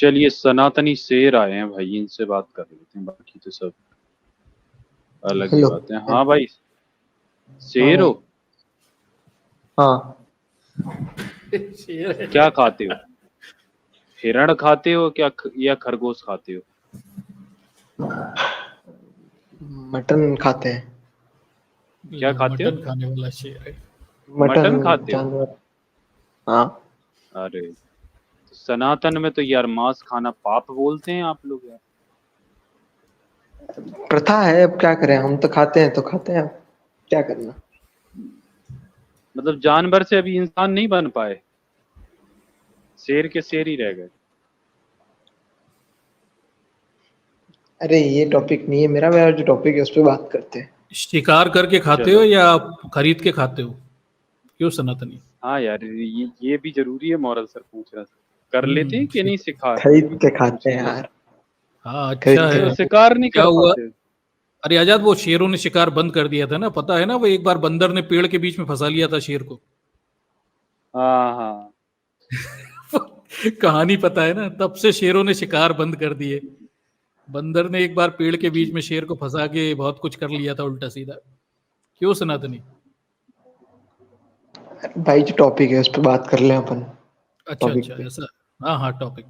चलिए सनातनी शेर आए हैं भाई, इनसे बात कर लेते हैं, बाकी तो सब अलग ही हेलो। बात है। हाँ भाई, हाँ शेर भाई। हो? हाँ। शेर है। क्या खाते हो? हिरण खाते हो क्या या खरगोश खाते हो? मटन खाते हैं। क्या ये खाते हो? मटन खाने वाला शेर है। मटन खाते हो? जानवर। हाँ। अरे तो सनातन में तो यार मांस खाना पाप बोलते हैं आप लोग यार। प्रथा है, अब क्या करें, हम तो खाते हैं तो खाते हैं, अब क्या करना। मतलब जानवर से अभी इंसान नहीं बन पाए, शेर के शेर ही रह गए। अरे ये टॉपिक नहीं है मेरा जो टॉपिक है उस पर बात करते हैं। शिकार करके खाते हो चलो या खरीद के खाते हो? क्यों सनातनी? हाँ यार, ये भी जरूरी है मॉरल सर पूछना। कर लेते हैं कि शि- नहीं शिकार, ये भी खरीद के तो खाते पूछना हैं जरूरी। यार। हाँ, अच्छा खरीद के है। तो खाते शिकार नहीं क्या कर हुआ? पाते? अरे आजाद, वो शेरों ने शिकार बंद कर दिया था ना, पता है ना? वो एक बार बंदर ने पेड़ के बीच में फंसा लिया था शेर को। हाँ हाँ। कहानी पता है ना? तब से शेरों ने शिकार बंद कर दिए। बंदर ने एक बार पेड़ के बीच में शेर को फंसा के बहुत कुछ कर लिया था उल्टा सीधा। क्यों सनातनी? हैं। भाई जो टॉपिक है उस पर बात कर लें अपन। अच्छा टॉपिक अच्छा, पे। ऐसा। हाँ हाँ, टॉपिक।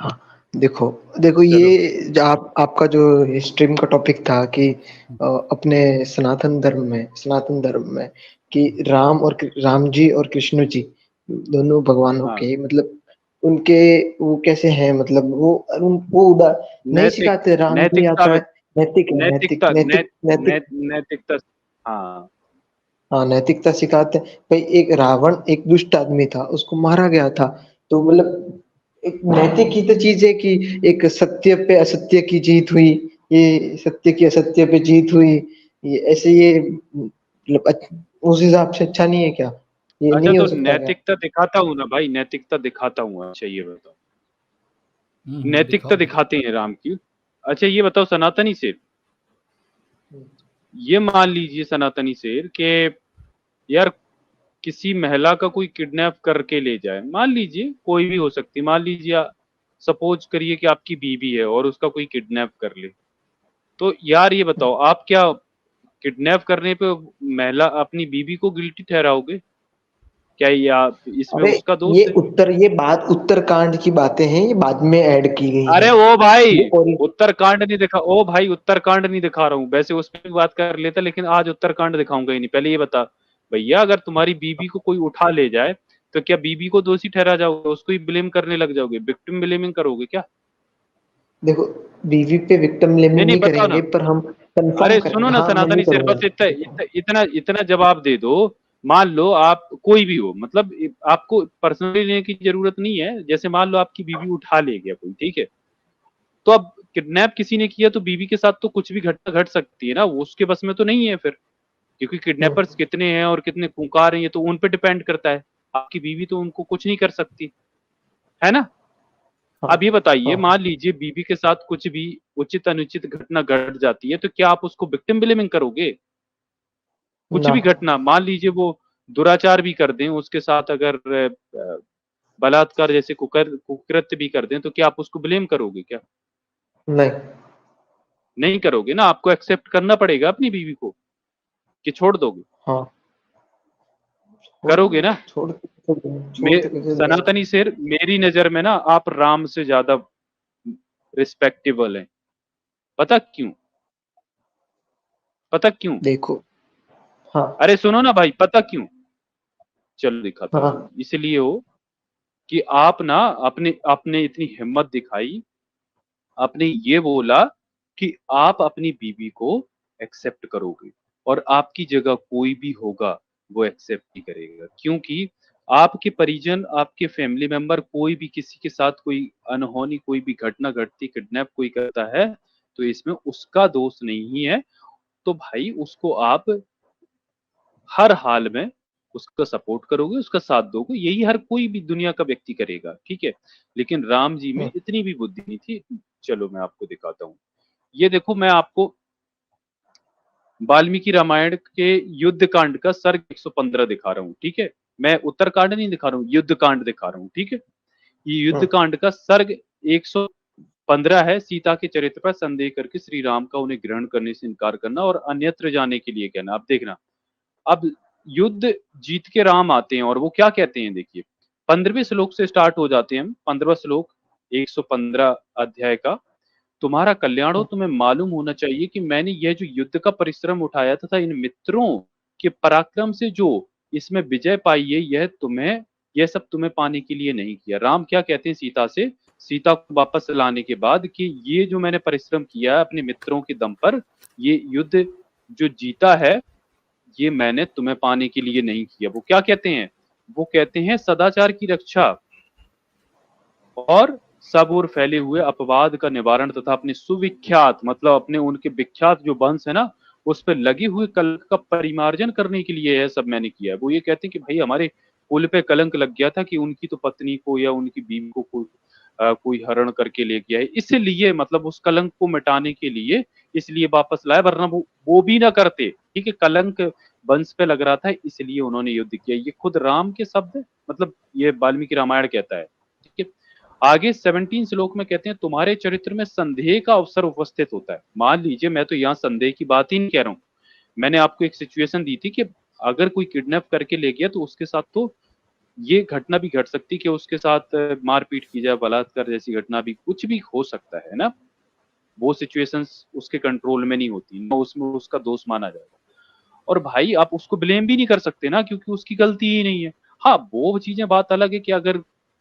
हाँ। देखो देखो चलो। ये जो आपका जो स्ट्रीम का टॉपिक था कि अपने सनातन धर्म में कि राम जी और कृष्ण जी दोनों भगवानों हाँ, के मतलब उनके वो कैसे हैं, मतलब वो नहीं नैतिक, सिखाते, राम जी नैतिकता आता में, है। नैतिक है, नैतिक नैतिकता, नैतिक नैतिक। नैतिकता। हाँ हाँ, नैतिकता सिखाते हैं भाई। एक रावण एक दुष्ट आदमी था, उसको मारा गया था। तो मतलब एक नैतिक ही तो चीज है कि एक सत्य पे असत्य की जीत हुई। ये सत्य की असत्य पे जीत हुई। ये ऐसे ये मतलब उस हिसाब से अच्छा नहीं है क्या? ये अच्छा, नहीं हो तो सकता क्या? नैतिकता दिखाता हूँ ना भाई, नैतिकता दिखाता हूँ। अच्छा ये बताओ, नैतिकता दिखाओ भाई। दिखाते हैं राम की। अच्छा ये बताओ सनातनी शेर, ये मान लीजिए सनातनी शेर के यार किसी महिला का कोई किडनैप करके ले जाए, मान लीजिए कोई भी हो सकती है, मान लीजिए सपोज करिए कि आपकी बीवी है और उसका कोई किडनैप कर ले, तो यार ये बताओ आप क्या किडनैप करने पे महिला अपनी बीवी को गिल्टी ठहराओगे? क्या ये आप इसमें अरे उसका दोष है? ये बात उत्तरकांड की बातें हैं, ये बाद में ऐड की गई अरे है। ओ भाई, ये उत्तरकांड नहीं दिखा, ओ भाई उत्तरकांड नहीं दिखा रहा हूँ, वैसे उस पर भी बात कर लेता, लेकिन आज उत्तरकांड दिखाऊंगा ही नहीं। पहले ये बता भैया, अगर तुम्हारी बीबी को कोई उठा ले जाए तो क्या बीबी को दोषी ठहरा जाओगे, उसको ही ब्लेम करने लग जाओगे, विक्टिम ब्लेमिंग करोगे क्या? देखो, बीवी पे विक्टिम ब्लेमिंग नहीं नहीं बताओ ना। करेंगे, पर हम कंफर्म अरे सुनो करेंगे। ना हाँ, मैं नहीं सनातनी शेर, करूंगा। बस इतना इतना जवाब दे दो। मान लो आप कोई भी हो, मतलब आपको पर्सनली लेने की जरूरत नहीं है, जैसे मान लो आपकी बीवी उठा ले गया कोई, ठीक है? तो अब किडनैप किसी ने किया तो बीवी के साथ तो कुछ भी घटना घट सकती है ना, वो उसके बस में तो नहीं है फिर, क्योंकि हम्म। किडनैपर्स कितने हैं और कितने खूंखार हैं ये तो उन पे डिपेंड करता है। आपकी बीवी तो उनको कुछ नहीं कर सकती, है ना? हाँ। अब ये बताइए, हाँ। मान लीजिए बीवी के साथ कुछ भी उचित अनुचित घटना घट जाती है, तो क्या आप उसको विक्टिम ब्लेमिंग करोगे? कुछ ना। भी घटना, मान लीजिए वो दुराचार भी कर दें, उसके साथ अगर बलात्कार जैसे कुकृत्य भी कर दें, तो क्या आप उसको ब्लेम करोगे क्या? नहीं। नहीं करोगे ना, आपको एक्सेप्ट करना पड़ेगा अपनी बीवी को, कि छोड़ दोगे? हाँ। करोगे ना? छोड़ के कैसे देंगे? सनातनी शेर, मेरी नजर में ना आप राम से ज्यादा रिस्पेक्टेबल हैं। पता क्यों? पता क्यों? देखो। हाँ। अरे सुनो ना भाई, पता क्यों? चलो दिखाता हाँ। हूँ। इसलिए हो कि आप ना अपने आपने इतनी हिम्मत दिखाई, आपने ये बोला कि आप अपनी बीवी को एक्सेप्ट करोगे, और आपकी जगह कोई भी होगा वो एक्सेप्ट नहीं करेगा, क्योंकि आपके परिजन, आपके फैमिली मेंबर, कोई भी किसी के साथ कोई अनहोनी कोई भी घटना घटती, किडनैप कोई करता है, तो इसमें उसका दोष नहीं है। तो भाई उसको आप हर हाल में उसका सपोर्ट करोगे, उसका साथ दोगे, यही हर कोई भी दुनिया का व्यक्ति करेगा, ठीक है? लेकिन राम जी में हाँ। इतनी भी बुद्धि नहीं थी। चलो मैं आपको दिखाता हूँ। ये देखो, मैं आपको वाल्मीकि रामायण के युद्ध कांड का सर्ग 115 दिखा रहा हूँ, ठीक है? मैं उत्तरकांड नहीं दिखा रहा हूँ, युद्ध कांड दिखा रहा हूँ, ठीक है? ये युद्ध कांड का सर्ग 115 है। सीता के चरित्र पर संदेह करके श्री राम का उन्हें ग्रहण करने से इनकार करना और अन्यत्र जाने के लिए कहना। अब देखना, अब युद्ध जीत के राम आते हैं और वो क्या कहते हैं, देखिए 15वें श्लोक से स्टार्ट हो जाते हैं हम। 15वां श्लोक 115 अध्याय का। तुम्हारा कल्याण हो, तुम्हें मालूम होना चाहिए कि मैंने यह जो युद्ध का परिश्रम उठाया तथा इन मित्रों के पराक्रम से जो इसमें विजय पाई है, यह सब तुम्हें पाने के लिए नहीं किया। राम क्या कहते हैं सीता से, सीता को वापस लाने के बाद, कि ये जो मैंने परिश्रम किया है अपने मित्रों के दम पर, ये युद्ध जो जीता है, ये मैंने तुम्हें पाने के लिए नहीं किया। वो क्या कहते हैं, वो कहते हैं सदाचार की रक्षा और सब ओर फैले हुए अपवाद का निवारण तथा अपने सुविख्यात, मतलब अपने उनके विख्यात जो वंश है ना, उस पर लगे हुए कलंक का परिमार्जन करने के लिए यह सब मैंने किया है। वो ये कहते हैं कि भाई हमारे कुल पे कलंक लग गया था कि उनकी तो पत्नी को या उनकी बीवी को कोई हरण करके ले गया है, इसलिए मतलब उस कलंक को मिटाने के लिए इसलिए वापस लाए, वरना वो भी ना करते। ठीक है, कलंक वंश पे लग रहा था इसलिए उन्होंने युद्ध किया। ये खुद राम के शब्द है, मतलब ये वाल्मीकि रामायण कहता है। ठीक है, आगे 17 श्लोक में कहते हैं तुम्हारे चरित्र में संदेह का अवसर उपस्थित होता है। मान लीजिए, मैं तो यहाँ संदेह की बात ही नहीं कह रहा हूँ, मैंने आपको एक सिचुएशन दी थी कि अगर कोई किडनैप करके ले गया तो उसके साथ तो ये घटना भी घट सकती कि उसके साथ मारपीट की जाए, बलात्कार जैसी घटना भी, कुछ भी हो सकता है ना। वो सिचुएशंस उसके कंट्रोल में नहीं होती ना, उसमें उसका दोष माना जाएगा। और भाई आप उसको ब्लेम भी नहीं कर सकते ना, क्योंकि उसकी गलती ही नहीं है। हाँ, वो चीजें बात अलग है कि अगर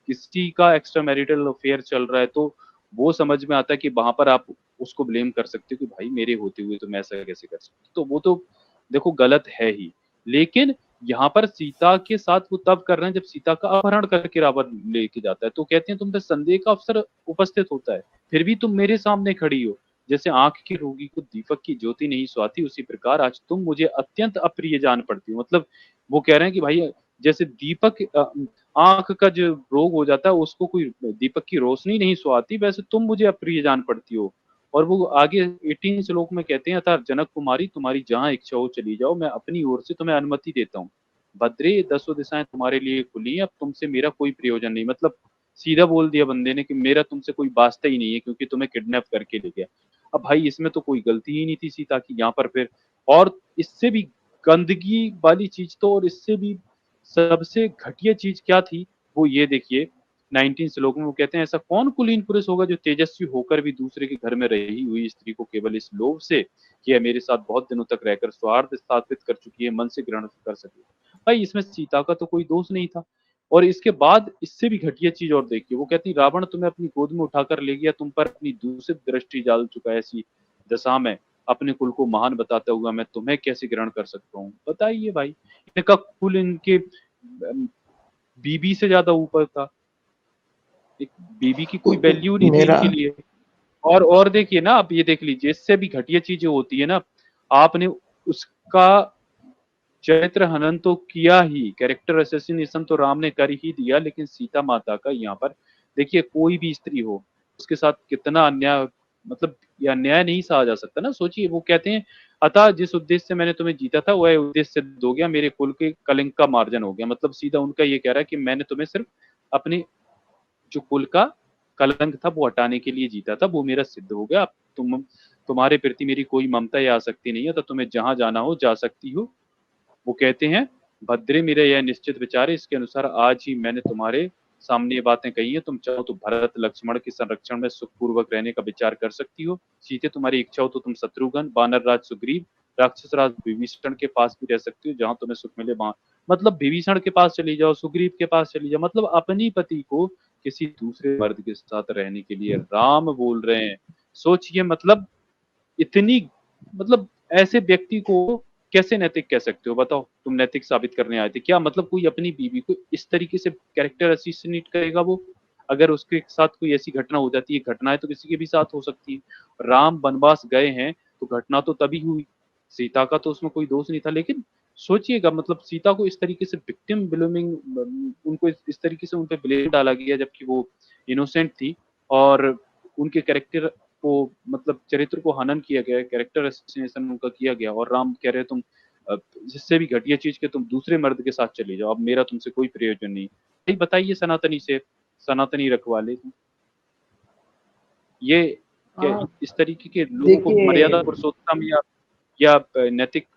किसी का एक्स्ट्रा मैरिटल अफेयर चल रहा है तो वो समझ में आता है कि वहां पर आप उसको ब्लेम कर सकते हो कि भाई मेरे होते हुए तुम ऐसा कैसे कर सकते हो। तो वो तो देखो गलत है ही, लेकिन यहाँ पर सीता के साथ वो तब कर रहे हैं जब सीता का अपहरण करके रावण लेके जाता है, तो कहते हैं तुम पे संदेह का अवसर उपस्थित होता है, फिर भी तुम मेरे सामने खड़ी हो। जैसे आंख के रोगी को दीपक की ज्योति नहीं स्वाती, उसी प्रकार आज तुम मुझे अत्यंत अप्रिय जान पड़ती हो। मतलब वो कह रहे हैं कि भाई जैसे दीपक आंख का जो रोग हो जाता है उसको कोई दीपक की रोशनी नहीं सुहाती, वैसे तुम मुझे अप्रिय जान पड़ती हो। और वो आगे 18 श्लोक में कहते हैं अतः जनक कुमारी तुम्हारी जहां इच्छा हो चली जाओ, मैं अपनी ओर से तुम्हें अनुमति देता हूँ। भद्रे 10 दिशाएं तुम्हारे लिए खुली हैं, अब तुमसे मेरा कोई प्रयोजन नहीं। मतलब सीधा बोल दिया बंदे ने कि मेरा तुमसे कोई वास्ता ही नहीं है, क्योंकि तुम्हें किडनैप करके ले गया। अब भाई इसमें तो कोई गलती ही नहीं थी सीता की यहाँ पर फिर। और इससे भी गंदगी वाली चीज तो, और इससे भी सबसे घटिया चीज क्या थी, वो ये देखिए 19 श्लोक में वो कहते हैं ऐसा कौन कुलीन पुरुष होगा जो तेजस्वी होकर भी दूसरे के घर में रही हुई स्त्री को केवल इस लोभ से कि यह मेरे साथ बहुत दिनों तक रहकर स्वार्थ स्थापित कर चुकी है, मन से ग्रहण कर सके। भाई इसमें सीता का तो कोई दोष नहीं था। और इसके बाद इससे भी घटिया चीज और देखिए, वो कहती रावण तुम्हें अपनी गोद में उठाकर ले गया, तुम पर अपनी दूषित दृष्टि डाल चुका है, ऐसी दशा में अपने कुल को महान बताता हुआ मैं तुम्हें कैसे ग्रहण कर सकता हूँ। बताइए भाई, इनका कुल इनके बीबी से ज्यादा ऊपर था, एक बीबी की कोई वैल्यू नहीं थी मेरा इनके लिए। और देखिए ना, आप ये देख लीजिए, इससे भी घटिया चीजें होती है ना, आपने उसका चरित्र हनन तो किया ही, कैरेक्टर असैसिनेशन तो राम ने कर ही दिया, लेकिन सीता माता का यहाँ पर देखिए कोई भी स्त्री हो उसके साथ कितना अन्याय, मतलब ये अन्याय नहीं सहा जा सकता ना। सोचिए वो कहते हैं अतः जिस उद्देश्य से मैंने तुम्हें जीता था वह उद्देश्य सिद्ध हो गया, मेरे कुल के कलंक का मार्जन हो गया। मतलब सीधा उनका ये कह रहा है कि मैंने तुम्हें सिर्फ अपने जो कुल का कलंक था वो हटाने के लिए जीता था, वो मेरा सिद्ध हो गया। अब तुम्हारे प्रति मेरी कोई ममता या आसक्ति नहीं है, तो तुम्हें जहां जाना हो जा सकती हो। वो कहते हैं भद्रे मेरा यह निश्चित विचार है, इसके अनुसार आज ही मैंने तुम्हारे सामने ये बातें कही है, तुम चाहो तो भरत लक्ष्मण के संरक्षण में सुखपूर्वक रहने का विचार कर सकती हो। सीते तुम्हारी इच्छा हो तो तुम शत्रुघ्न, वानर राज सुग्रीव, राक्षस राज विभीषण के पास भी रह सकती हो, जहां तुम्हें सुख मिले वहां। मतलब विभीषण के पास चली जाओ, सुग्रीव के पास चली जाओ, मतलब अपनी पति को किसी दूसरे मर्द के साथ रहने के लिए राम बोल रहे हैं। सोचिए, मतलब इतनी, मतलब ऐसे व्यक्ति को कैसे नैतिक कह सकते हो, बताओ। तुम नैतिक साबित करने आए थे क्या? मतलब कोई अपनी बीवी को इस तरीके से कैरेक्टर असिस्नेट करेगा वो? अगर उसके साथ कोई ऐसी घटना हो जाती है, घटनाएं तो किसी के भी साथ हो सकती है। राम वनवास गए हैं तो घटना तो तभी हुई, सीता का तो उसमें कोई दोष नहीं था। लेकिन सोचिएगा, मतलब सीता को इस तरीके से विक्टिम ब्लेमिंग, उनको इस तरीके से उन पे ब्लेम डाला गया जबकि वो इनोसेंट थी। और उनके कैरेक्टर को, मतलब चरित्र को हनन किया गया, कैरेक्टर असैसिनेशन उनका किया गया। और राम कह रहे तुम जिससे भी घटिया चीज के तुम दूसरे मर्द के साथ चले जाओ, अब मेरा तुमसे कोई प्रयोजन नहीं। भाई बताइए सनातनी से, सनातनी रखवाले थे। ये क्या हाँ इस तरीके के लोगों को देखिए, मर्यादा पुरुषोत्तम या नैतिक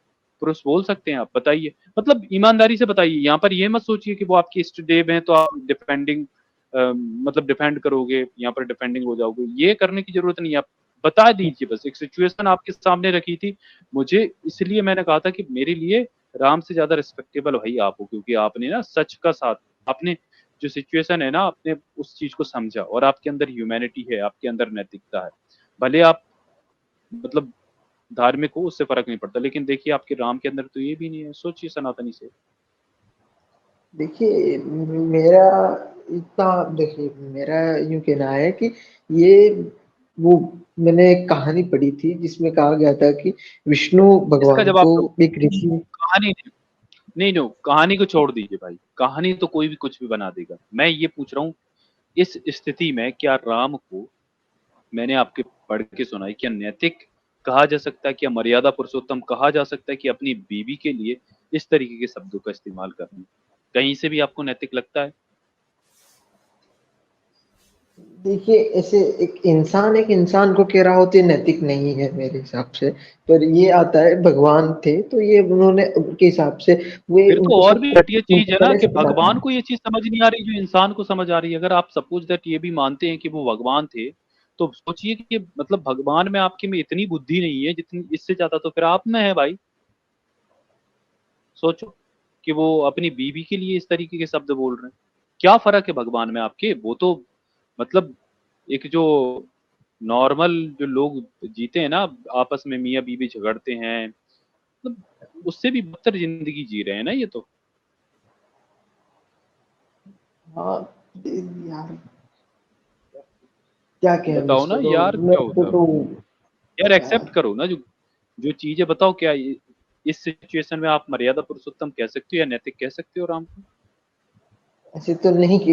पुरुष बोल सकते हैं आप? बताइए, मतलब ईमानदारी से बताइए। यहाँ पर ये मत सोचिए कि वो आपके इष्ट देव हैं तो आप डिफेंडिंग मतलब डिफेंड करोगे, यहाँ पर डिफेंडिंग हो जाओगे, ये करने की जरूरत नहीं है। आप बता दीजिए, बस एक सिचुएशन आपके सामने रखी थी, मुझे इसलिए मैंने कहा था कि मेरे लिए राम से ज्यादा रिस्पेक्टेबल भाई आप हो, क्योंकि आपने ना सच का साथ, आपने जो सिचुएशन है ना, आपने उस चीज को समझा और आपके अंदर ह्यूमैनिटी है, आपके अंदर नैतिकता है। भले आप मतलब धार्मिक हो, उससे फर्क नहीं पड़ता, लेकिन देखिए आपके राम के अंदर तो ये भी नहीं है। सोचिए सनातनी से। देखिए मेरा देखिए मेरा यूं कहना है कि ये वो मैंने एक कहानी पढ़ी थी जिसमें कहा गया था कि विष्णु इसका भगवान जवाब को दो। एक ऋषि। कहानी नहीं, नहीं नो, कहानी को छोड़ दीजिए भाई, कहानी तो कोई भी कुछ भी बना देगा। मैं ये पूछ रहा हूँ, इस स्थिति में क्या राम को, मैंने आपके पढ़ के सुना है, क्या नैतिक कहा जा सकता है, क्या मर्यादा पुरुषोत्तम कहा जा सकता है कि अपनी बीवी के लिए इस तरीके के शब्दों का इस्तेमाल करना कहीं से भी आपको नैतिक लगता है? देखिए ऐसे एक इंसान को कह रहा हो तो ये नैतिक नहीं है मेरे हिसाब से। पर ये आता है भगवान थे तो ये उन्होंने उनके हिसाब से वे फिर तो उनको और सब भी घटिया चीज है ना तरह कि से पता भगवान था। को ये चीज समझ नहीं आ रही जो इंसान को समझ आ रही है। अगर आप सपोज दैट ये भी मानते हैं कि वो भगवान थे, तो सोचिए कि मतलब भगवान में आपके में इतनी बुद्धि नहीं है जितनी, इससे ज्यादा तो फिर आप में है भाई। सोचो कि वो अपनी बीवी के लिए इस तरीके के शब्द बोल रहे हैं। क्या फर्क है भगवान में आपके? वो तो मतलब एक जो नॉर्मल जो लोग जीते हैं ना, आपस में मियाँ बीवी झगड़ते हैं, मतलब उससे भी बदतर जिंदगी जी रहे हैं ना ये तो। हाँ यार क्या कहें बताओ ना इसको तो यार, क्या मेरे को होता है? तो यार क्या एक्सेप्ट करो ना जो जो चीजें, बताओ क्या इस सिचुएशन में आप मर्यादा पुरुषोत्तम कह सकते हो या नैतिक कह सकते हो राम को? ऐसे तो नहीं कि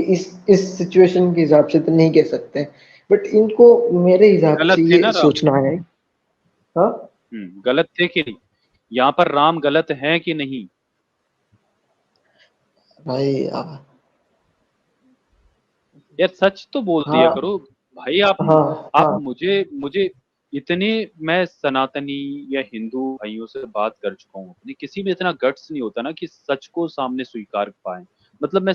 इस सिचुएशन के हिसाब से तो नहीं कह सकते। बट इनको मेरे हिसाब गलत से थे ये ना राम? सोचना है। हाँ गलत थे कि नहीं? यहाँ पर राम गलत है कि नहीं? भाई यार सच तो बोल दिया हाँ करो भाई। आप हाँ आप हाँ मुझे मुझे इतने, मैं सनातनी या हिंदू भाइयों से बात कर चुका हूँ अपने, किसी में इतना गट्स नहीं होता ना कि सच को सामने स्वीकार पाए। मतलब मैं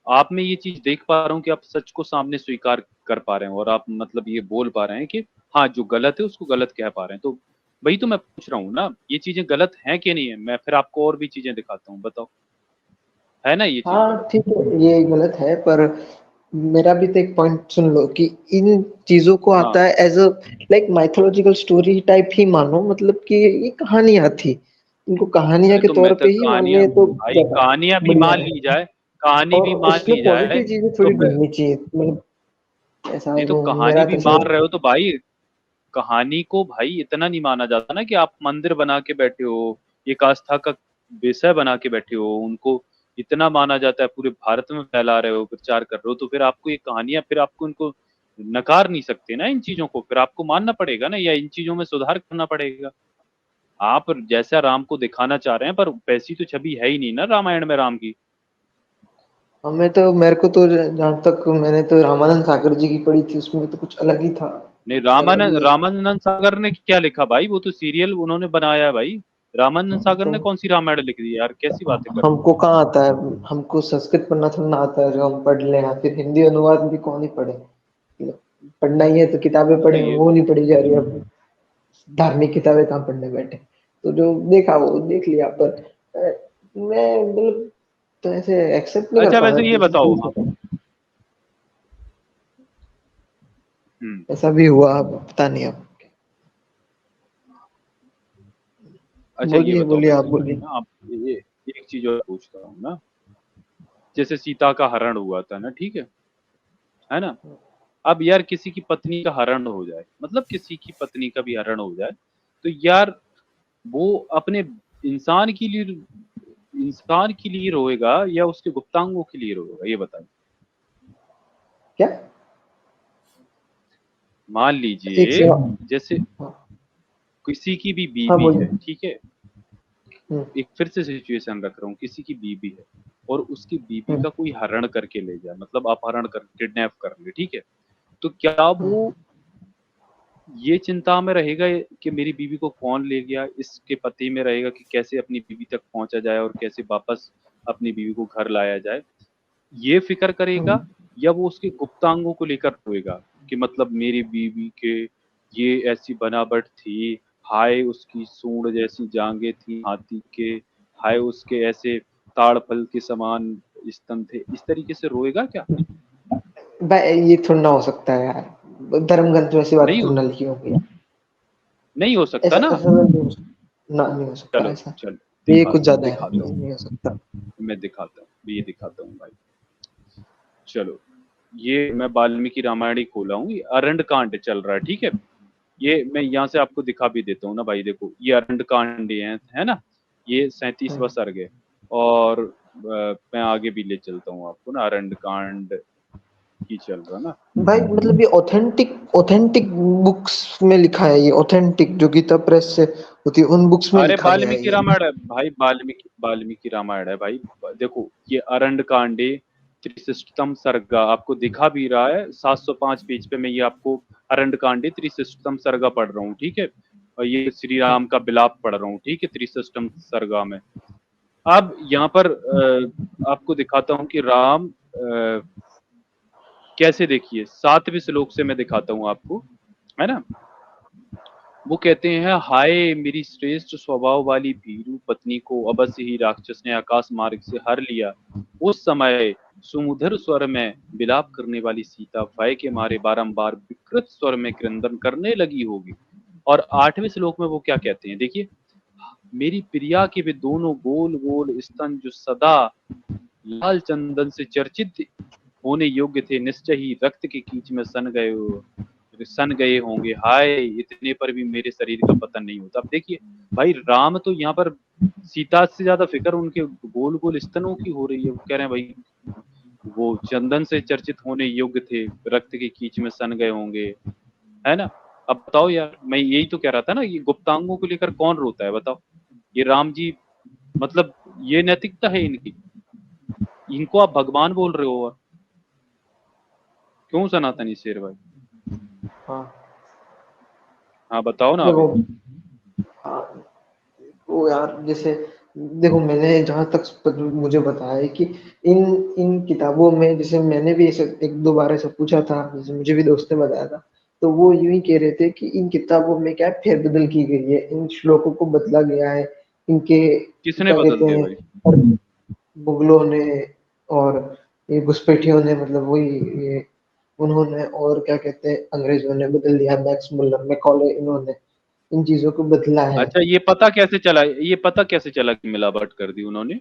आप में ये चीज देख पा रहा हूँ कि आप सच को सामने स्वीकार कर पा रहे हैं और आप मतलब ये बोल पा रहे हैं कि हाँ जो गलत है उसको गलत कह पा रहे हैं। तो वही तो मैं पूछ रहा हूँ ना, ये चीजें गलत हैं कि नहीं है? मैं फिर आपको और भी चीजें दिखाता हूँ, बताओ, है ना ये चीज गलत? हाँ ठीक है ये गलत है पर मेरा भी तो एक पॉइंट सुन लो कि इन चीजों को हाँ, आता है as a like mythological story type ही मानो मतलब कि ये कहानियां थी। इनको कहानियां अरे के तो मैं तौर तो पे ही कहानियां, मानिए तो भाई ज्यादा कहानियां भी बढ़िया मान है। ली जाए, कहानी और भी मान उसमें ली जाए पॉजिटिव चीजें तो थोड़ी ढूंढनी चाहिए मतलब ऐसा नहीं तो वो कहानी मेरा भी तो मान ऐसा। रहे हो तो भाई, कहानी को भाई इतना नहीं माना जाता ना कि आप मंदिर बना के बैठे हो, एक आस्था का विषय बना के बैठे हो, उनको इतना माना जाता है, पूरे भारत में फैला रहे हो, प्रचार कर रहे हो, तो फिर आपको ये कहानियां, फिर आपको इनको नकार नहीं सकते ना इन चीजों को, फिर आपको मानना पड़ेगा ना, या इन चीजों में सुधार करना पड़ेगा। आप जैसा राम को दिखाना चाह रहे हैं, पर वैसी तो छवि है ही नहीं ना रामायण में राम की। हमें तो मेरे को तो जहाँ तक मैंने तो रामानंद सागर जी की पढ़ी थी उसमें तो कुछ अलग ही था। नहीं, कुछ अलग ही रामानंद सागर ने क्या लिखा भाई? वो तो सीरियल उन्होंने बनाया है भाई। रामानंद सागर तो ने कौन सी रामायण लिख दी यार? कैसी बातें कर रहे हो? हमको कहाँ आता है। हमको संस्कृत पढ़ना थोड़ा ना आता है जो हम पढ़ लें या फिर हिंदी अनुवाद भी कौन ही पढ़े। पढ़ना ही है तो किताबें हाँ, पढ़े ये वो तो नहीं पढ़ी जा रही अब। धार्मिक किताबें कहाँ पढ़ने बैठे। तो जो देखा वो देख लिया पर मैं मतलब तो ऐसे एक्सेप्ट नहीं कर अच्छा, पा रहा वैसे ये किसी बताओ, चीज हाँ। को। हम्म। ऐसा भी हुआ अब पता नहीं अब। अच्छा ये बोलिए बताओ बोलिए मेरे आप से बोलिए। ना, आप ये एक चीज और पूछता हूँ ना, जैसे सीता का हरण हुआ था ना, ठीक है ना? अब यार किसी की पत्नी का हरण हो जाए, मतलब किसी की पत्नी का भी हरण हो जाए, तो यार वो अपने इंसान के लिए इंसान के लिए रोएगा या उसके गुप्तांगों के लिए रोएगा? ये बताइए। क्या मान एक लीजिए सेवा। जैसे हाँ किसी की भी हाँ बीवी है, बोलिए। ठीक है, एक फिर से सिचुएशन रख रहा हूँ, किसी की बीवी है और उसकी बीवी हम्म, का कोई हरण करके ले जाए, मतलब अपहरण कर, किडनैप कर ले, ठीक है। तो क्या वो ये चिंता में रहेगा कि मेरी बीवी को कौन ले गया, इसके पति में रहेगा कि कैसे अपनी बीवी तक पहुंचा जाए और कैसे वापस अपनी बीवी को घर लाया जाए, ये फिक्र करेगा, हम्म, या वो उसके गुप्तांगों को लेकर रोएगा कि मतलब मेरी बीवी के ये ऐसी बनावट थी, हाय उसकी सूंड जैसी जांघें थी हाथी के, हाय उसके ऐसे ताड़ फल के समान स्तन थे, इस तरीके से रोएगा क्या? भाई ये थोड़ा ना हो सकता है यार, धर्म ग्रंथ में ऐसी बात नहीं थोड़ी हो ना लिखी होगी। नहीं हो सकता ऐसा ना। ऐसा नहीं हो सकता, ना नहीं हो सकता चलो ऐसा। चलो ये कुछ ज्यादा है, दिखाता ये हूँ, नहीं हो सकता। मैं दिखाता हूँ, ये दिखाता हूँ भाई। चलो, ये मैं वाल्मीकि रामायण ही खोला हूँ, ये अरंड कांड चल रहा है, ठीक है। ये मैं यहाँ से आपको दिखा भी देता हूँ ना भाई, देखो ये अरंड कांड है ना, ये 37वां हम्म। सर्ग है। और मैं आगे भी ले चलता हूँ आपको ना, अरंड कांड ही चल रहा ना। भाई मतलब ये ऑथेंटिक ऑथेंटिक बुक्स में लिखा है, ये ऑथेंटिक जो गीता प्रेस से होती है उन बुक्स में अरे लिखा गया है वाल्मीकि ये। रामायण है भाई, वाल्मीकि रामायण है भाई। देखो ये अरंड कांडे त्रिशिष्टतम सर्गा आपको दिखा भी रहा है, 705 पेज पे मैं ये आपको अरंड कांडे त्रिशिष्टतम सर्गा पढ़ रहा हूँ, ठीक है। और ये श्री राम का बिलाप पढ़ रहा हूँ, ठीक है, त्रिशिष्टम सर्गा में। अब यहाँ पर आपको दिखाता हूँ कि राम कैसे, देखिए 7वें श्लोक से मैं दिखाता हूँ आपको, है ना। वो कहते हैं, हाय मेरी श्रेष्ठ स्वभाव वाली भीरू पत्नी को अवश्य ही राक्षस ने आकाश मार्ग से हर लिया। उस समय सुमधुर स्वर में विलाप करने वाली सीता भय के मारे बारंबार विकृत स्वर में क्रंदन करने लगी होगी। और 8वें श्लोक में वो क्या कहते हैं, देखिए, मेरी प्रिया के वे दोनों गोल गोल स्तन जो सदा लाल चंदन से चर्चित होने योग्य थे, निश्चय ही रक्त के कीच में सन गए होंगे, हाय इतने पर भी मेरे शरीर का पतन नहीं होता। अब देखिए भाई, राम तो यहाँ पर सीता से ज्यादा फिक्र उनके गोल गोल स्तनों की हो रही है। वो कह रहे हैं भाई वो चंदन से चर्चित होने योग्य थे, रक्त के कीच में सन गए होंगे, है ना। अब बताओ यार, मैं यही तो कह रहा था ना, ये गुप्तांगों को लेकर कौन रोता है बताओ। ये राम जी, मतलब ये नैतिकता है इनकी, इनको आप भगवान बोल रहे हो। क्यों सनातनी शेर भाई? हाँ हाँ बताओ ना देखो, अभी। हाँ, वो यार जैसे देखो मैंने जहां तक मुझे बताया है कि इन इन किताबों में, जैसे मैंने भी ऐसे एक दो बार ऐसा पूछा था, जैसे मुझे भी दोस्त ने बताया था, तो वो यूं ही कह रहे थे कि इन किताबों में क्या फेरबदल की गई है, इन श्लोकों को बदला गया है, इनके किसने क्या बदल कहते दिया हैं, भाई? और मुगलों ने और ये घुसपैठियों ने, मतलब वही ये उन्होंने, और क्या कहते हैं अंग्रेजों ने बदल दिया, मैक्स मुल्लर मैकॉले, इन्होंने इन चीजों को बदला है। अच्छा, ये पता कैसे चला, ये पता कैसे चला कि मिलावट कर दी उन्होंने?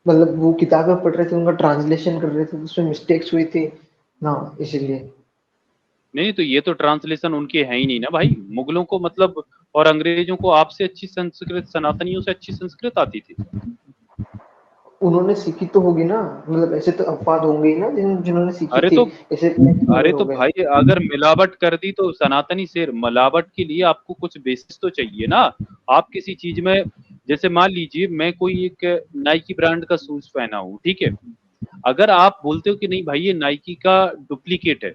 मतलब वो किताबें पढ़ रहे थे, उनका ट्रांसलेशन कर रहे थे, उसमें मिस्टेक्स हुई थी ना, इसलिए। नहीं तो ये तो ट्रांसलेशन उनके है ही नहीं ना भाई, मुगलों को मतलब और अंग्रेजों को आपसे अच्छी संस्कृत, सनातनियों से अच्छी संस्कृत आती थी। उन्होंने सीखी तो होगी ना, मतलब ऐसे तो अपवाद होंगे ही ना जिन्होंने सीखी अरे थी, तो ऐसे मैक्स अरे मुलर तो हो गए। भाई अगर मिलावट कर दी तो सनातनी शेर, मिलावट के लिए आपको कुछ बेसिस तो चाहिए ना। आप किसी चीज में, जैसे मान लीजिए मैं कोई एक नाइकी ब्रांड का शूज पहना हूँ, ठीक है। अगर आप बोलते हो कि नहीं भाई ये नाइकी का डुप्लीकेट है,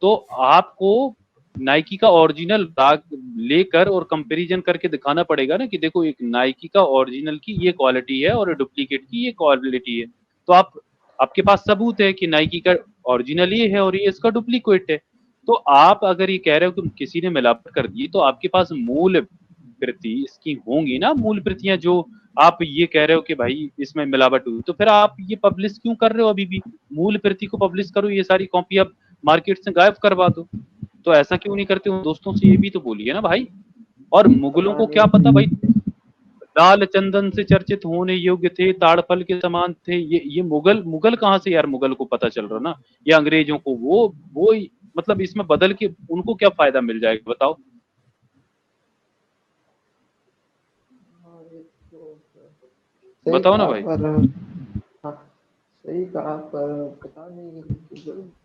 तो आपको नाइकी का ओरिजिनल दाग लेकर और कंपैरिजन करके दिखाना पड़ेगा ना कि देखो एक नाइकी का ओरिजिनल की ये क्वालिटी है और डुप्लीकेट की ये क्वालिटी है। तो आप, आपके पास सबूत है कि नाइकी का ओरिजिनल ये है और ये इसका डुप्लीकेट है। तो आप अगर ये कह रहे हो कि किसी ने मिलावट कर दी, तो आपके पास मूल प्रति इसकी होंगी ना, मूल प्रतियां, जो आप ये कह रहे हो कि भाई इसमें मिलावट हुई, तो फिर आप ये पब्लिश क्यों कर रहे हो अभी भी? मूल प्रति को पब्लिश करो, ये सारी कॉपी आप मार्केट से गायब करवा दो। तो ऐसा क्यों नहीं करते हो? दोस्तों से ये भी तो बोलिए ना भाई। और मुगलों पता को क्या पता भाई, नहीं। लाल चंदन से चर्चित होने योग्य थे, ताड़फल के समान थे, ये मुगल मुगल कहाँ से यार मुगल को पता चल रहा ना, या अंग्रेजों को? वो मतलब इसमें बदल के उनको क्या फायदा मिल जाएगा बताओ। सही बताओ ना कहा भाई। पर, हाँ सही कहा पर पता नहीं,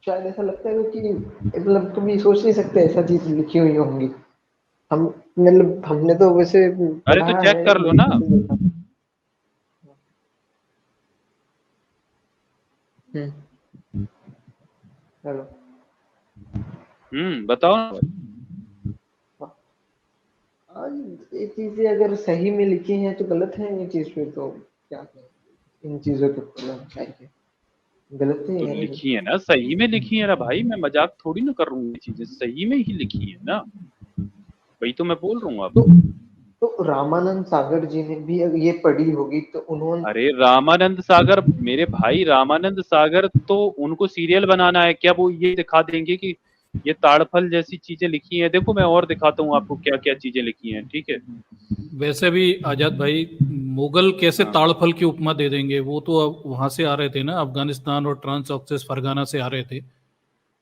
शायद ऐसा लगता है कि मतलब कभी सोच नहीं सकते ऐसा चीज लिखी हुई होंगी। हम मतलब हमने तो वैसे अरे तो पढ़ा चेक है कर लो ना। हेलो। बताओ ना भाई। आज ये चीजें अगर सही में लिखी हैं तो गलत है ये चीज, फिर तो क्या करें इन चीजों के ऊपर चाहिए, गलत है तो यार ये। लिखी है ना, सही में लिखी है ना भाई, मैं मजाक थोड़ी ना कर रहा हूँ, ये चीजें सही में ही लिखी है ना, वही तो मैं बोल रहा हूँ तो आपको। तो रामानंद सागर जी ने भी अगर ये पढ़ी होगी तो उन्होंने। अरे रामानंद सागर, मेरे भाई रामानंद सागर तो उनको सीरियल बनाना है क्या, वो ये दिखा देंगे कि ये ताड़फल जैसी चीजें लिखी हैं, देखो मैं और दिखाता हूँ आपको क्या क्या चीजें लिखी हैं, ठीक है। वैसे भी आजाद भाई, मुगल कैसे हाँ। ताड़फल की उपमा दे देंगे? वो तो अब वहां से आ रहे थे ना, अफगानिस्तान और ट्रांस ऑक्सेस फरगाना से आ रहे थे।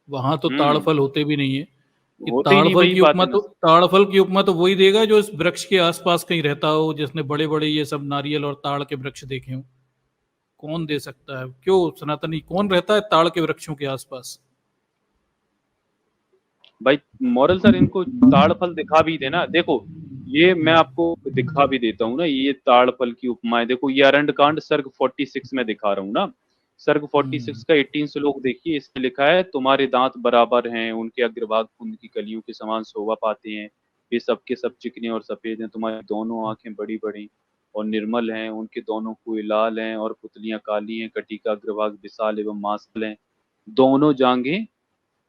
वहां तो हम्म ताड़फल होते भी नहीं है। कि होते ही नहीं, वही बात है ना। ताड़फल की उपमा तो वही देगा जो इस वृक्ष के आसपास कहीं रहता हो, जिसने बड़े बड़े ये सब नारियल और ताड़ के वृक्ष देखे हो। कौन दे सकता है? क्यों सनातनी, कौन रहता है ताड़ के वृक्षों के आसपास? भाई मॉरल सर, इनको ताड़फल दिखा भी देना, देखो ये मैं आपको दिखा भी देता हूँ ना, ये ताड़फल की उपमा है, देखो ये अरंड कांड सर्ग 46 में दिखा रहा हूँ ना। सर्ग 46 का 18 श्लोक देखिए, इसमें लिखा है, तुम्हारे दांत बराबर हैं, उनके अग्रभाग कुंद की कलियों के समान शोभा पाते हैं, ये सबके सब चिकने और सफेद हैं, तुम्हारी दोनों आंखें बड़ी बड़ी और निर्मल हैं, उनके दोनों कुएं लाल हैं और पुतलियां काली हैं, कटी का अग्रभाग विशाल एवं मांसल हैं, दोनों जांघें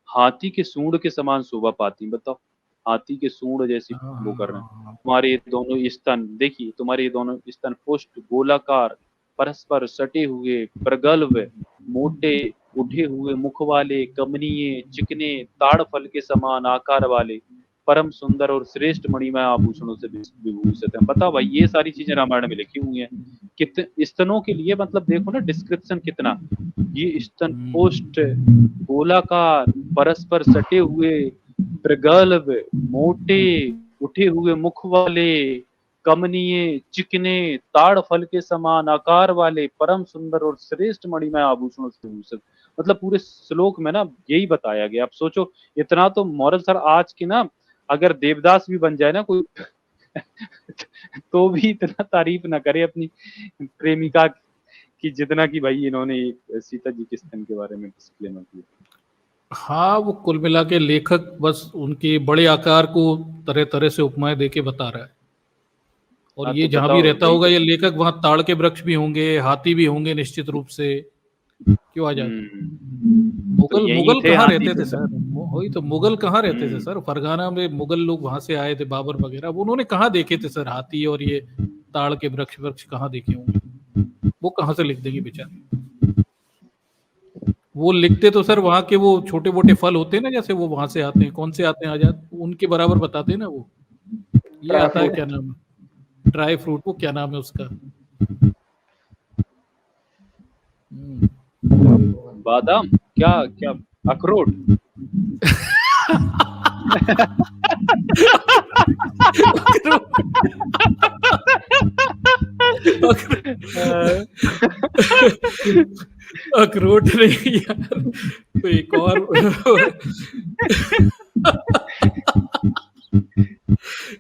हाथी के सूंड के समान शोभा पाती हैं। बताओ, हाथी के सूंड जैसी वो कर रहे हैं। हाँ, तुम्हारे ये दोनों स्तन देखिए, तुम्हारे ये दोनों स्तन पुष्ट गोलाकार, परस्पर सटे हुए, प्रगल्भ, मोटे, उठे हुए मुख वाले, कमनीय, चिकने, ताड़ फल के समान आकार वाले, परम सुंदर और श्रेष्ठ मणिमय आभूषणों से विभूषित है। बताओ भाई, ये सारी चीजें रामायण में लिखी हुई हैं। कितने स्तनों के लिए, मतलब देखो ना डिस्क्रिप्शन कितना, ये स्तन पुष्ट, गोलाकार, परस्पर सटे हुए, प्रगल्भ, मोटे, उठे हुए मुख वाले, कमनीय, चिकने, ताड़ फल के समान आकार वाले, परम सुंदर और श्रेष्ठ मणिमय आभूषणों से भूषित। मतलब पूरे श्लोक में ना यही बताया गया। आप सोचो, इतना तो मॉरल सर आज की ना, अगर देवदास भी बन जाए ना कोई तो भी इतना तारीफ ना करे अपनी प्रेमिका की जितना कि भाई इन्होंने सीता जी के स्तन के बारे में डिस्क्लेमर किया। हाँ, वो कुल मिला के लेखक बस उनके बड़े आकार को तरह तरह से उपमाएं देके बता रहा है। और हाँ ये तो जहां भी बताओ, रहता वही होगा तो। ये लेखक, वहां ताड़ के वृक्ष भी होंगे, हाथी भी होंगे निश्चित रूप से। क्यों आजाद? तो मुगल यही मुगल थे कहाँ हाथी रहते तो थे सर। सर? वही तो, मुगल कहाँ रहते थे हम्म सर? फरगाना में मुगल लोग वहां से आए थे, बाबर वगैरह, अब उन्होंने कहाँ देखे थे सर हाथी और ये ताड़ के वृक्ष वृक्ष कहाँ देखे होंगे? वो कहाँ से लिख देंगे बेचारे? वो लिखते तो सर वहां के वो छोटे मोटे फल होते हैं ना, जैसे वो वहां से आते हैं, कौन से आते हैं आजाद, उनके बराबर बताते हैं ना वो। ये ड्राई आता है, फ्रूट। क्या नाम है, ड्राई फ्रूट, वो क्या नाम है उसका? हम्म। बादाम, क्या क्या, अखरोट। अखरोट नहीं यार, तो एक और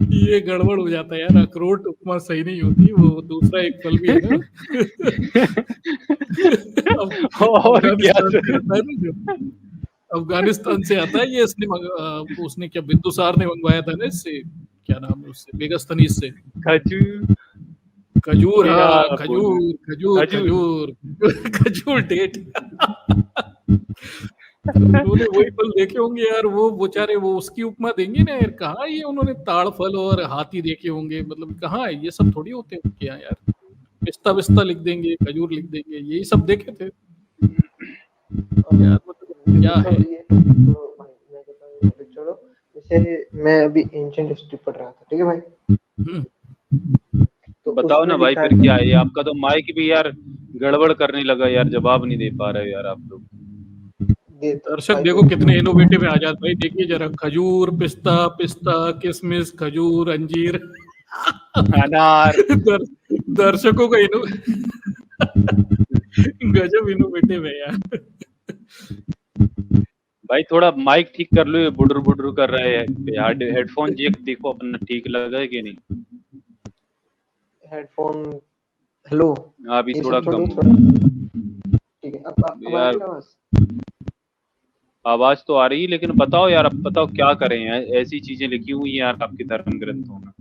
ये गड़बड़ हो जाता है यार, अखरोट उपमा सही नहीं होती, वो दूसरा एक फल भी है ना। और क्या अफगानिस्तान से सर? आता है ना जो, अफगानिस्तान से आता है ये, उसने क्या, बिंदुसार ने मंगवाया था ना इससे, क्या नाम है उससे, बेगस्तनीज से। खजूर। खजूर, क्या हाँ बोलूं, खजूर खजूर खजूर। खजूर खजूर डेट। उन्होंने वही फल देखे होंगे यार, वो बेचारे वो उसकी उपमा देंगे ना यार, कहाँ ये उन्होंने ताड़ फल और हाथी देखे होंगे, मतलब कहाँ है ये सब, थोड़ी होते हैं उनके यहाँ यार। पिस्ता विस्ता लिख देंगे, खजूर लिख देंगे, यही सब देखे थे यार, मतलब क्या है। ये तो भाई मैं कहता हूँ ये topic छोड़ो। जैसे मैं अभी एंशिएंट हिस्ट्री पढ़ रहा था, ठीक है भाई। हम्म। तो बताओ उसमें ना भाई, लिखा फिर है। क्या है ये आपका तो माइक भी यार गड़बड़ करने लगा यार, जवाब नहीं दे पा रहे यार आप लोग। दर्शक भाई देखो तो कितने इनोवेटिव है आजाद भाई, देखिए जरा, खजूर, पिस्ता, पिस्ता, किशमिश, खजूर, अंजीर। अनार। दर्शकों का गजब इनोवेटिव है यार। भाई थोड़ा माइक ठीक कर लो, ये बुडर बुडर कर रहा है यार। हेडफोन जैक देखो अपना ठीक लग रहा है कि नहीं। हेडफोन। हेलो। अभी ये थोड़ा सब कम छोड़िए हो थोड़ा। ठीक है, अब आ रही यार। है आवाज? आवाज तो आ रही है, लेकिन बताओ यार, अब बताओ क्या करें यार, ऐसी चीजें लिखी हुई हैं यार आपके धर्म ग्रंथों में।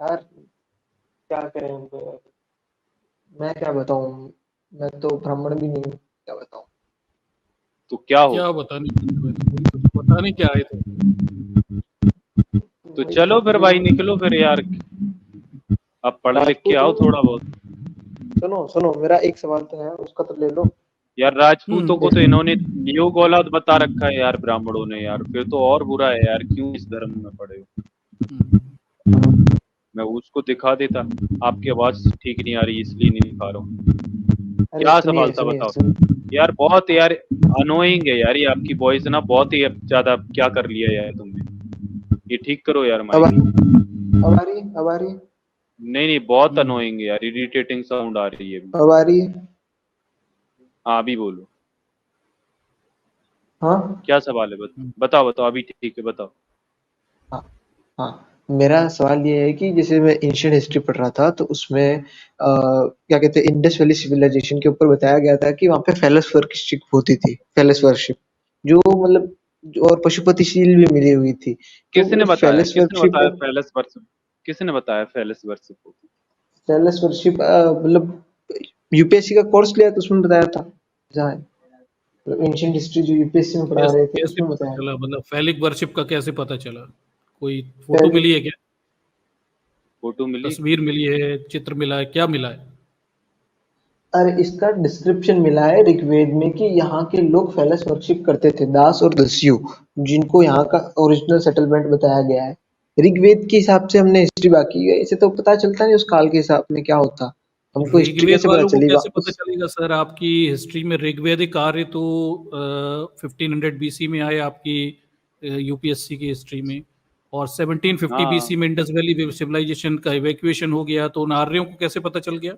यार क्या करें हम तो यार। मैं क्या बताऊं। मैं तो ब्राह्मण भी नहीं हूँ, क्या बताऊं। तो क्या हो? क्या बताने बताने क्या आए थे? तो वही चलो फिर जो भाई, निकलो फिर यार, अब पढ़ लिख के राजपूत आओ हो। थोड़ा बहुत। सुनो सुनो, मेरा एक सवाल तो है, उसका तो ले लो। यार राजपूतों को तो देखो, इन्होंने योग औलाद बता रखा है यार, ब्राह्मणों ने यार, फिर तो और बुरा है यार, क्यों इस धर्म में पड़े हो। हम्म, मैं उसको दिखा देता। आपकी आवाज ठीक नहीं आ रही, इसलिए नहीं दिखा रहा हूँ। अरे क्या सुनिए सवाल था सुनिए बताओ। सुनिए। यार बहुत यार अनोइंग है यार, ये आपकी वॉइस ना बहुत ही अब ज्यादा, क्या कर लिया यार तुमने। ये ठीक करो यार अब माइक। अब आ रही है, अब आ रही है। नहीं नहीं, बहुत हम्म। अनोइंग है यार, इरिटेटिंग साउंड आ रही है अभी। अब आ रही है। हाँ अभी बोलो। हाँ क्या सवाल है, हम्म। बताओ बताओ, अभी ठीक है बताओ। हाँ हाँ। मेरा सवाल ये है कि जैसे मैं एंशियंट हिस्ट्री पढ़ रहा था तो उसमें क्या कहते हैं, इंडस वैली सिविलाइजेशन के ऊपर बताया गया था कि वहाँ पे फेलस वर्शिप होती थी, फेलस वर्शिप जो मतलब और पशुपतिशील भी मिली हुई थी। तो किसने बताया, फेलस वर्शिप, फैलस वर्शिप, किसने बताया फैलस वर्शिप को? फेलस वर्शिप मतलब यूपीएससी का कोर्स लिया तो उसमें बताया था। जहाँ एंशियंट हिस्ट्री जो यूपीएससी में पढ़ा कैसे रहे थे कैसे उसमें पता बताया चला, था। मतलब फैलिक वर्शिप का कैसे पता चला? कोई फोटो फेलिक मिली है क्या? फोटो मिली? तस्वीर मिली है, चित्र मिला है, क्या मिला है? अरे इसका डिस्क्रिप्शन मिला है ऋग्वेद में कि यहाँ के लोग फेलस वर्शिप करते थे, दास और दस्यु, जिनको यहाँ का ओरिजिनल सेटलमेंट बताया गया है। ऋग्वेद के हिसाब से हमने हिस्ट्री बाकी है, इसे तो पता चलता नहीं उस काल के हिसाब में क्या होता। हमको हिस्ट्री ऋग्वेद कैसे पता वालों को चली कैसे पता वापस। चलेगा सर? आपकी हिस्ट्री में ऋग्वेदिक आर्य तो 1500 बीसी में आए आपकी यूपीएससी की हिस्ट्री में, और 1750 हाँ बीसी में इंडस वैली सिविलाइजेशन का इवैक्यूएशन हो गया, तो उन आर्यों को कैसे पता चल गया?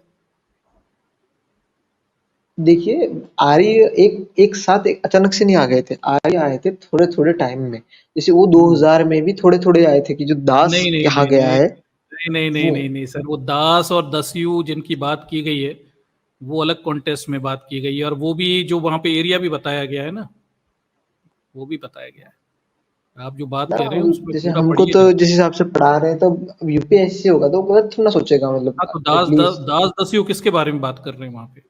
देखिए, आर्य एक एक साथ एक अचानक से नहीं आ गए थे, आर्य आए थे थोड़े थोड़े टाइम में। जैसे वो हम्म। 2000 में भी थोड़े थोड़े आए थे कि जो दास नहीं नहीं कहा नहीं गया नहीं है नहीं नहीं नहीं वो। नहीं नहीं सर, वो दास और दस्यु जिनकी बात की गई है, वो अलग कॉन्टेस्ट में बात की गई है, और वो भी जो वहां पे एरिया भी बताया गया है ना, वो भी बताया गया है। आप जो बात ना कर रहे हैं उसमें जैसे पूरा हमको पढ़िए तो जाके। जिस हिसाब से पढ़ा रहे हैं तो यूपीएससी होगा तो गलत थोड़ा ना सोचेगा, मतलब हाँ, तो दास एटलीस्ट। दास दस्यु किसके बारे में बात कर रहे हैं वहां पे?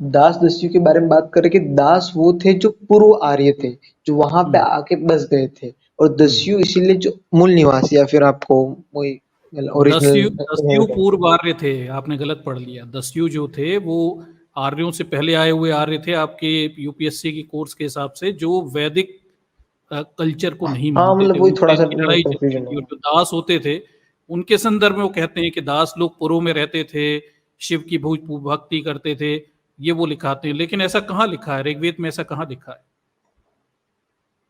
दास दस्यु के बारे में बात करें कि दास वो थे जो पूर्व आर्य थे, जो वहां पे हम्म। आके बस गए थे, और हम्म। दस्यु इसीलिए जो मूल निवासी या फिर आपको वही ओरिजिनल दस्यु दस्यु इनहेरिटेंस। पूर्व आर्य थे, आपने गलत पढ़ लिया। दस्यु जो थे वो आर्यों से पहले आए हुए आर्य थे आपके यूपीएससी की कोर्स के हिसाब से, जो वैदिक कल्चर को नहीं हाँ मानते थे, मतलब वही उनसे थोड़ा सा इनकी लड़ाई चल रही कंफ्यूजन थी। और हुआ। जो दास होते थे, उनके संदर्भ में वो कहते हैं कि दास लोग पुरों में रहते थे, शिव की भक्ति करते थे, ये वो लिखाते हैं। लेकिन ऐसा कहाँ लिखा है ऋग्वेद में? ऐसा कहाँ लिखा है?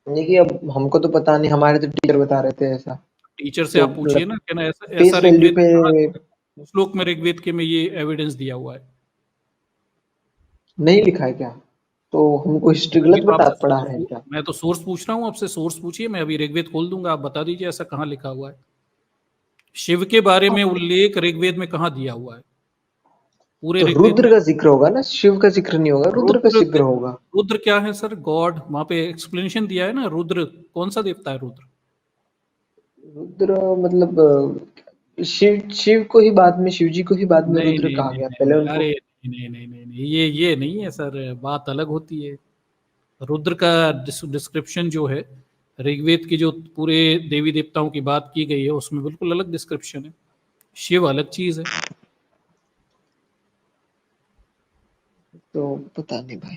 देखिए अब हमको तो पता नहीं, हमारे तो टीचर बता रहे थे ऐसा। टीचर से तो आप पूछिए ना, कहना ऐसा ऐसा फेस वैल्यू ऋग्वेद पे में कहाँ, श्लोक में ऋग्वेद के में ये एविडेंस दिया हुआ है? नहीं लिखा है क्या? तो हमको हिस्ट्री तभी गलत तो बता आपसे पढ़ा रहे हैं क्या? मैं तो सोर्स पूछ रहा हूँ आपसे, सोर्स पूछिए। मैं अभी ऋग्वेद खोल दूंगा, आप बता दीजिए ऐसा कहाँ लिखा हुआ है। शिव के बारे में उल्लेख ऋग्वेद में कहाँ दिया हुआ है? पूरे तो ऋग्वेद रुद्र में। का जिक्र होगा ना, शिव का जिक्र नहीं होगा, रुद्र का रुद्र जिक्र होगा। रुद्र क्या है सर? गॉड। वहां पे एक्सप्लेनेशन दिया है ना, रुद्र कौन सा देवता है रुद्र? रुद्र मतलब शिव शिव को ही बाद में, शिव जी को ही बाद में नहीं रुद्र नहीं कहा नहीं गया, नहीं पहले नहीं, उनको। अरे नहीं नहीं नहीं नहीं, ये नहीं है सर, बात अलग होती है। रुद्र का डिस्क्रिप्शन जो है ऋग्वेद की, जो पूरे देवी देवताओं की बात की गई है, उसमें बिल्कुल अलग डिस्क्रिप्शन है। शिव अलग चीज है। तो पता नहीं भाई।